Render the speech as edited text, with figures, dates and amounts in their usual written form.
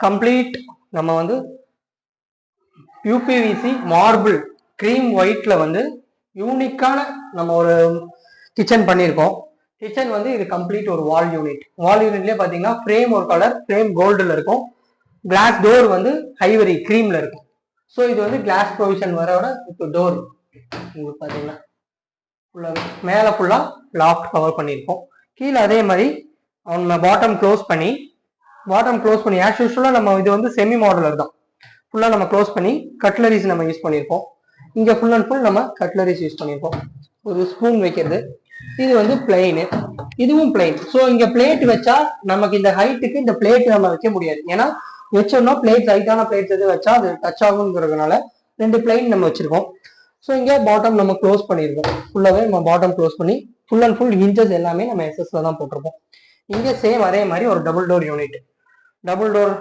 Complete நம்ம வந்து UPVC marble cream ஒயிட்ல வந்து யூனிக்கான நம்ம ஒரு கிச்சன் பண்ணியிருக்கோம். கிச்சன் வந்து இது கம்ப்ளீட் ஒரு வால் யூனிட்லேயே பார்த்தீங்கன்னா ஃப்ரேம் ஒரு கலர், ஃப்ரேம் கோல்டில் இருக்கும். கிளாஸ் டோர் வந்து ஐவரி கிரீம்ல இருக்கும். ஸோ இது வந்து கிளாஸ் ப்ரொவிஷன் வரோட இப்போ டோர் உங்களுக்கு பார்த்தீங்கன்னா ஃபுல்லாக மேலே ஃபுல்லாக லாஃப்ட் கவர் பண்ணியிருக்கோம். கீழே அதே மாதிரி அவங்க பாட்டம் க்ளோஸ் பண்ணி ஆஸ் யூஸ்வலாக நம்ம இது வந்து செமி மாடலர் தான். ஃபுல்லாக நம்ம க்ளோஸ் பண்ணி கட்லரிஸ் நம்ம யூஸ் பண்ணியிருக்கோம். இங்கே ஃபுல் அண்ட் ஃபுல் நம்ம கட்லரிஸ் யூஸ் பண்ணியிருக்கோம். ஒரு ஸ்பூன் வைக்கிறது. இது வந்து பிளெயின், இதுவும் பிளெயின். ஸோ இங்கே பிளேட் வச்சா நமக்கு இந்த ஹைட்டுக்கு இந்த பிளேட் நம்ம வைக்க முடியாது. ஏன்னா வச்சோம்னா பிளேட் ஹைட்டான பிளேட் எது வச்சா அது டச் ஆகுங்கிறதுனால 2 பிளெயின் நம்ம வச்சிருக்கோம். ஸோ இங்கே பாட்டம் நம்ம க்ளோஸ் பண்ணியிருக்கோம். ஃபுல்லாகவே நம்ம பாட்டம் க்ளோஸ் பண்ணி ஃபுல் அண்ட் ஃபுல் ஹிஞ்சஸ் எல்லாமே நம்ம எஸ்எஸ்ல தான் போட்டிருக்கோம். இங்கே சேம் அதே மாதிரி ஒரு double door unit. Double door